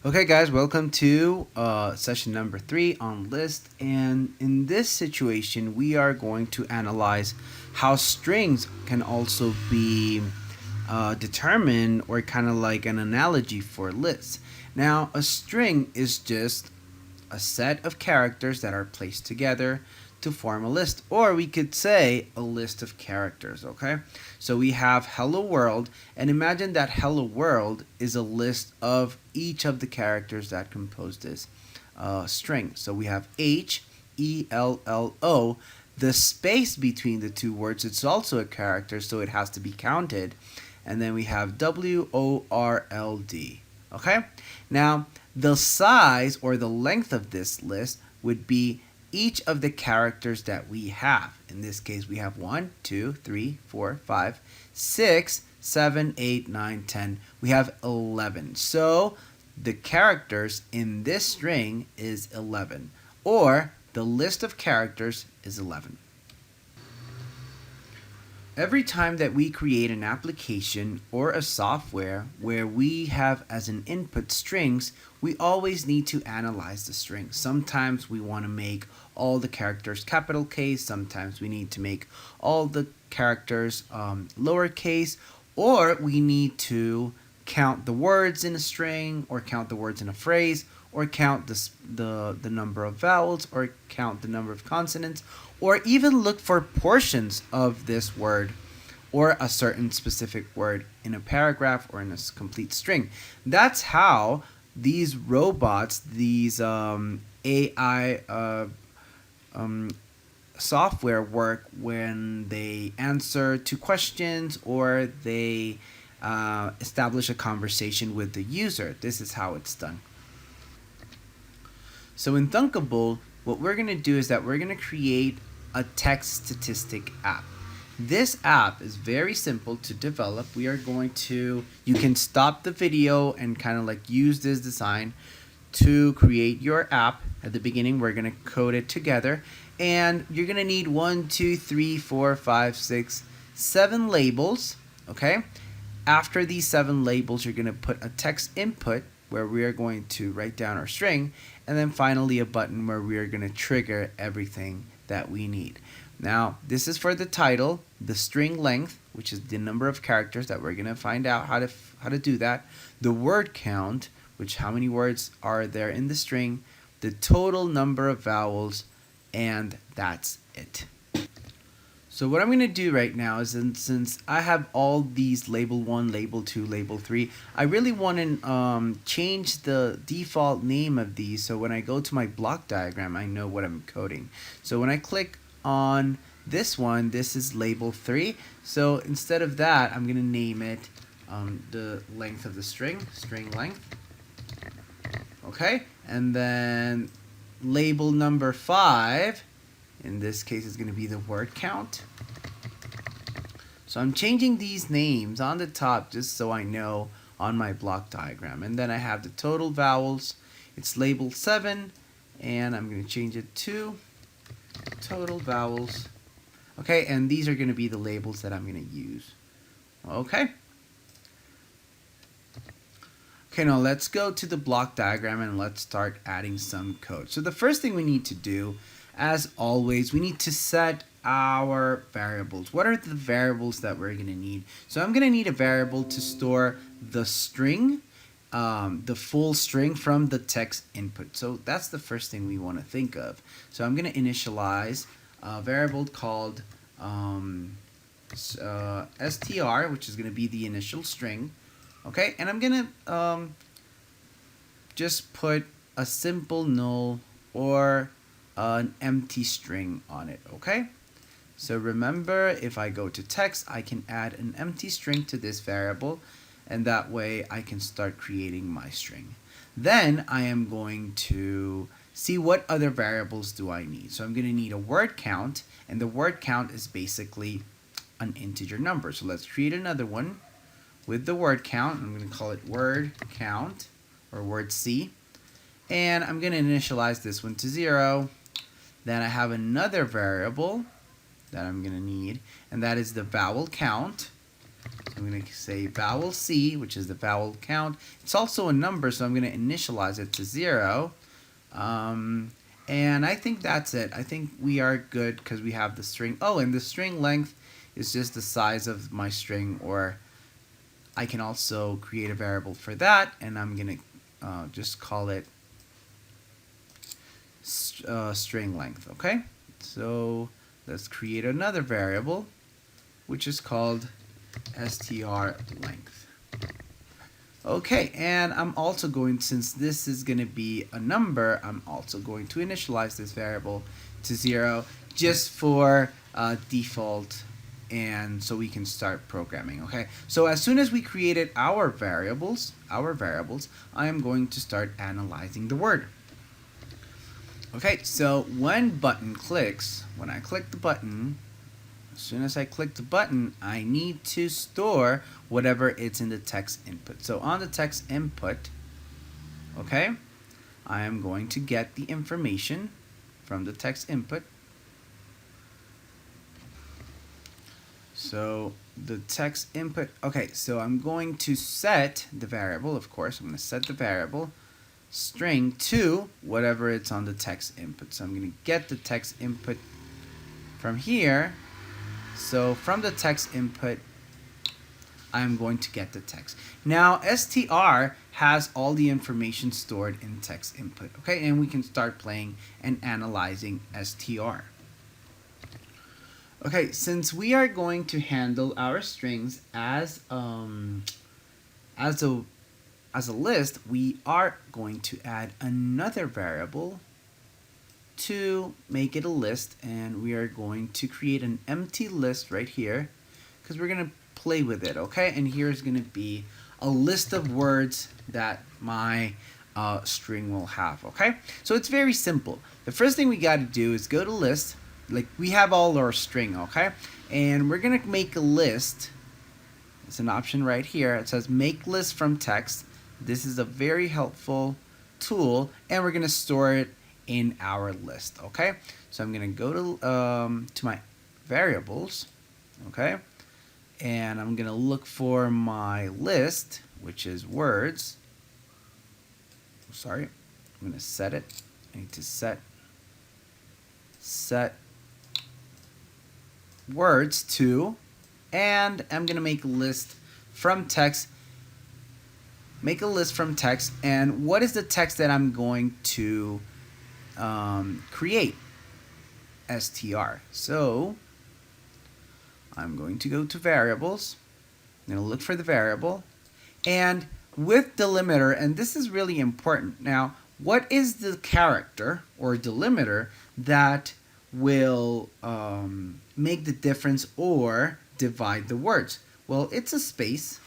Okay guys, welcome to session number 3 on list, and in this situation we are going to analyze how strings can also be determined, or kind of like an analogy for lists. Now a string is just a set of characters that are placed together to form a list, or we could say a list of characters. Okay, so we have hello world, and imagine that hello world is a list of each of the characters that compose this string. So we have Hello. The space between the two words, it's also a character, so it has to be counted. And then we have WORLD. Okay, now the size or the length of this list would be each of the characters that we have. In this case, we have 1, 2, 3, 4, 5, 6, 7, 8, 9, 10. We have 11. So the characters in this string is 11, or the list of characters is 11. Every time that we create an application or a software where we have as an input strings, we always need to analyze the string. Sometimes we want to make all the characters capital case, sometimes we need to make all the characters lowercase, or we need to count the words in a string, or count the words in a phrase, or count the number of vowels, or count the number of consonants, or even look for portions of this word or a certain specific word in a paragraph or in a complete string. That's how these robots, these AI software work when they answer to questions, or they establish a conversation with the user. This is how it's done. So in Thunkable, what we're going to do is that we're going to create a text statistic app. This app is very simple to develop. We are going to, you can stop the video and kind of like use this design to create your app. At the beginning, we're going to code it together, and you're going to need 1, 2, 3, 4, 5, 6, 7 labels. Okay. After these 7 labels, you're going to put a text input where we are going to write down our string, and then finally a button where we are going to trigger everything that we need. Now, this is for the title, the string length, which is the number of characters that we're going to find out how to do that, the word count, which how many words are there in the string, the total number of vowels, and that's it. So what I'm going to do right now is, since I have all these label 1, label 2, label 3, I really want to change the default name of these, so when I go to my block diagram, I know what I'm coding. So when I click on this one, this is label 3. So instead of that, I'm going to name it the length of the string length. Okay, and then label number 5, in this case, is going to be the word count. So I'm changing these names on the top just so I know on my block diagram. And then I have the total vowels. It's label 7, and I'm going to change it to total vowels. Okay, and these are going to be the labels that I'm going to use. Okay. Okay, now let's go to the block diagram and let's start adding some code. So the first thing we need to do, as always, we need to set our variables. What are the variables that we're going to need? So I'm going to need a variable to store the string, the full string from the text input. So that's the first thing we want to think of. So I'm going to initialize a variable called str, which is going to be the initial string. Okay, and I'm going to just put a simple null or an empty string on it. Okay, so remember, if I go to text, I can add an empty string to this variable, and that way I can start creating my string. Then I am going to see what other variables do I need. So I'm going to need a word count, and the word count is basically an integer number. So let's create another one with the word count. I'm going to call it word count, or word C, and I'm going to initialize this one to 0. Then I have another variable that I'm going to need, and that is the vowel count. So I'm going to say vowel C, which is the vowel count. It's also a number, so I'm going to initialize it to 0. And I think that's it. I think we are good because we have the string. Oh, and the string length is just the size of my string, or I can also create a variable for that, and I'm going to just call it string length, okay? So let's create another variable, which is called str length. Okay, and I'm also going, since this is going to be a number, I'm also going to initialize this variable to 0 just for default, and so we can start programming. Okay, so as soon as we created our variables, I am going to start analyzing the word. Okay, so when I click the button, as soon as I click the button, I need to store whatever it's in the text input. So on the text input, okay, I am going to get the information from the text input. So the text input, okay, so I'm going to set the variable, of course, I'm going to set the variable string to whatever it's on the text input. So I'm going to get the text input from here. So from the text input, I'm going to get the text. Now, str has all the information stored in text input, okay? And we can start playing and analyzing str. Okay, since we are going to handle our strings as a list, we are going to add another variable to make it a list, and we are going to create an empty list right here because we're going to play with it, okay? And here's going to be a list of words that my string will have, okay? So it's very simple. The first thing we got to do is go to list, like we have all our string, okay? And we're going to make a list. It's an option right here. It says make list from text. This is a very helpful tool, and we're going to store it in our list, okay? So I'm going to go to my variables, okay? And I'm going to look for my list, which is words. Sorry, I'm going to set it. I need to set words to, and I'm going to make a list from text. Make a list from text, and what is the text that I'm going to create? str. So I'm going to go to variables. I'm going to look for the variable, and with delimiter, and this is really important. Now, what is the character or delimiter that will make the difference or divide the words? Well, it's a space,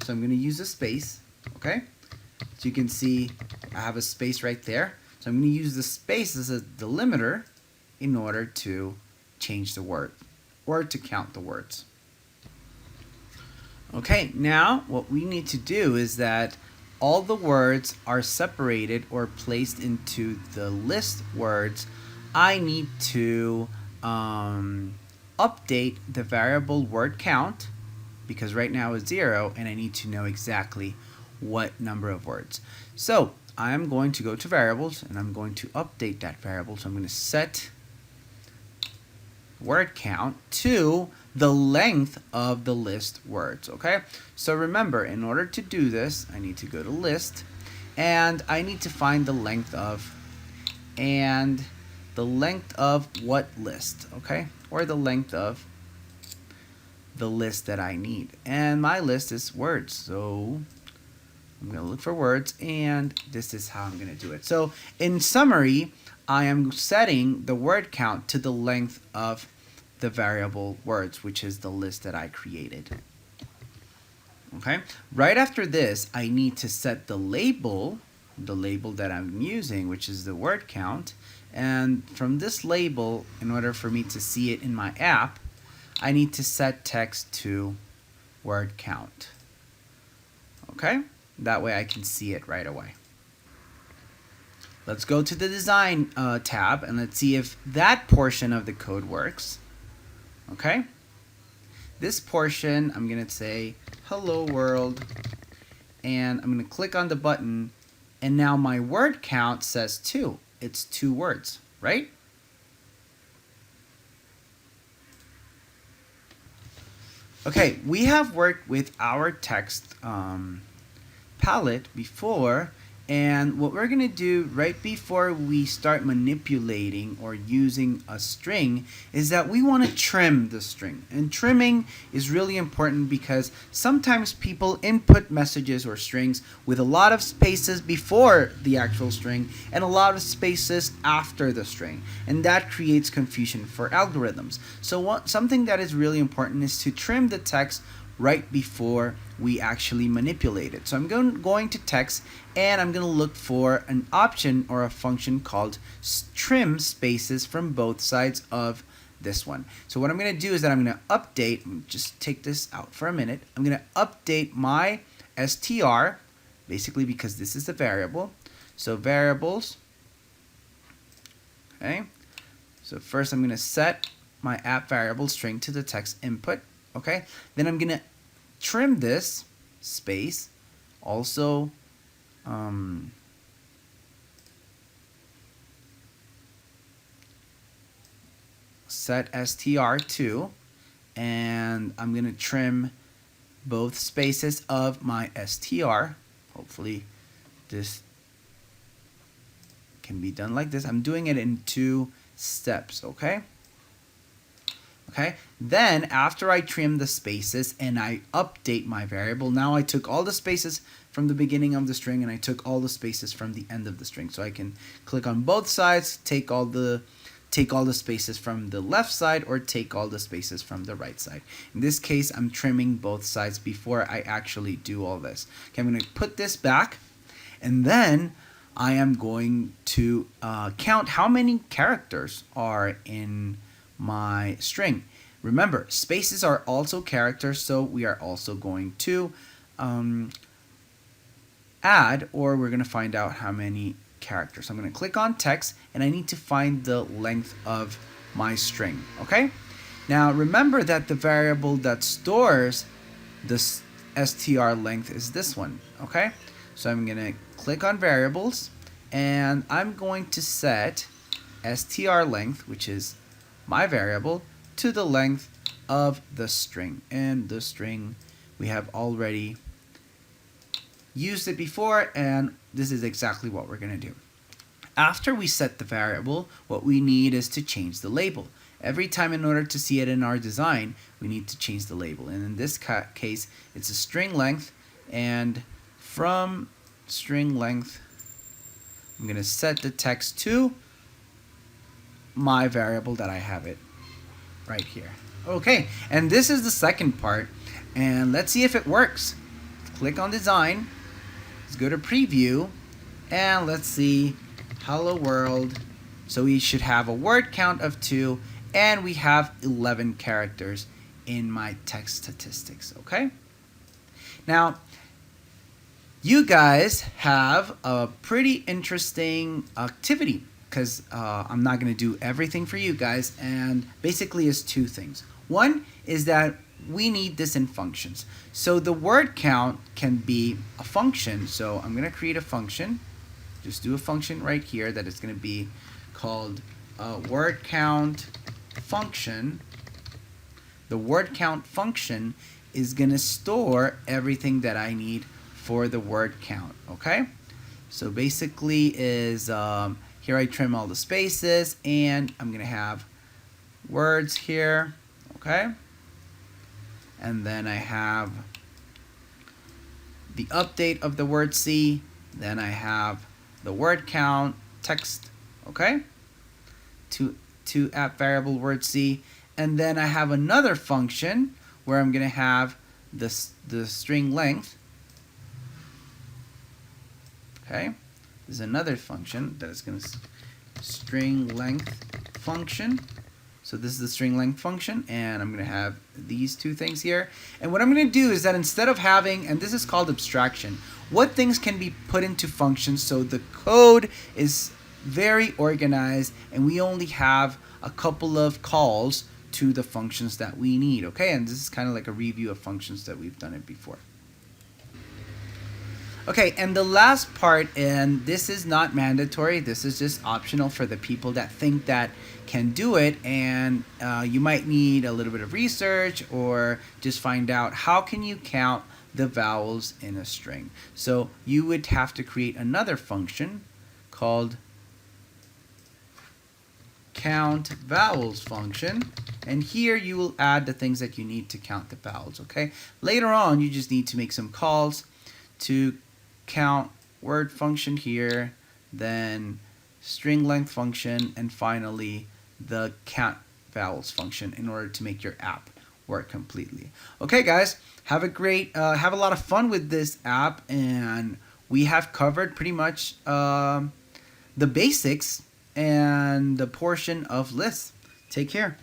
so I'm going to use a space. Okay, so you can see I have a space right there. So I'm going to use the space as a delimiter in order to change the word or to count the words. Okay, now what we need to do is that all the words are separated or placed into the list words. I need to update the variable word count, because right now it's 0, and I need to know exactly what number of words. So I'm going to go to variables, and I'm going to update that variable. So I'm going to set word count to the length of the list words, okay? So remember, in order to do this, I need to go to list, and I need to find the length of, and the length of what list, okay? Or the length of the list that I need. And my list is words, so I'm going to look for words, and this is how I'm going to do it. So in summary, I am setting the word count to the length of the variable words, which is the list that I created. Okay. Right after this, I need to set the label that I'm using, which is the word count. And from this label, in order for me to see it in my app, I need to set text to word count. Okay. That way I can see it right away. Let's go to the design tab, and let's see if that portion of the code works. Okay. this portion, I'm going to say hello world, and I'm going to click on the button, and now my word count says 2. It's 2 words, right? Okay, we have worked with our text palette before, and what we're going to do right before we start manipulating or using a string is that we want to trim the string. And trimming is really important because sometimes people input messages or strings with a lot of spaces before the actual string and a lot of spaces after the string, and that creates confusion for algorithms. So something that is really important is to trim the text right before we actually manipulate it. So I'm going to text, and I'm going to look for an option or a function called trim spaces from both sides of this one. So what I'm going to do is that I'm going to update, just take this out for a minute, I'm going to update my str, basically because this is a variable. So variables, okay, so first I'm going to set my app variable string to the text input. Okay, then I'm gonna trim this space, also set str2, and I'm gonna trim both spaces of my str. Hopefully this can be done like this. I'm doing it in 2 steps, okay? Okay, then after I trim the spaces and I update my variable, now I took all the spaces from the beginning of the string and I took all the spaces from the end of the string. So I can click on both sides, take all the spaces from the left side, or take all the spaces from the right side. In this case, I'm trimming both sides before I actually do all this. Okay, I'm going to put this back, and then I am going to count how many characters are in my string. Remember, spaces are also characters, so we are also going to add, or we're going to find out how many characters. So I'm going to click on text, and I need to find the length of my string. Okay, now remember that the variable that stores this str length is this one. Okay, so I'm going to click on variables, and I'm going to set str length, which is my variable, to the length of the string. And the string, we have already used it before, and this is exactly what we're going to do. After we set the variable, what we need is to change the label. Every time, in order to see it in our design, we need to change the label. And in this case, it's a string length, and from string length, I'm going to set the text to my variable that I have it right here. Okay, and this is the second part, and let's see if it works. Click on design, let's go to preview, and let's see hello world. So we should have a word count of 2, and we have 11 characters in my text statistics. Okay, now you guys have a pretty interesting activity, because I'm not going to do everything for you guys, and basically it's 2 things. One is that we need this in functions. So the word count can be a function. So I'm going to create a function. Just do a function right here that is going to be called word count function. The word count function is going to store everything that I need for the word count. Okay? So basically is here I trim all the spaces, and I'm going to have words here, okay? And then I have the update of the word C, then I have the word count text, okay? To app variable word C, and then I have another function where I'm going to have the string length, okay? There's another function that is going to string length function. So this is the string length function, and I'm going to have these 2 things here. And what I'm going to do is that instead of having, and this is called abstraction, what things can be put into functions so the code is very organized, and we only have a couple of calls to the functions that we need. Okay, and this is kind of like a review of functions that we've done it before. Okay, and the last part, and this is not mandatory, this is just optional for the people that think that can do it, and you might need a little bit of research or just find out how can you count the vowels in a string. So you would have to create another function called count vowels function, and here you will add the things that you need to count the vowels. Okay, later on you just need to make some calls to count word function here, then string length function, and finally the count vowels function in order to make your app work completely. Okay guys, have a lot of fun with this app, and we have covered pretty much the basics and the portion of lists. Take care.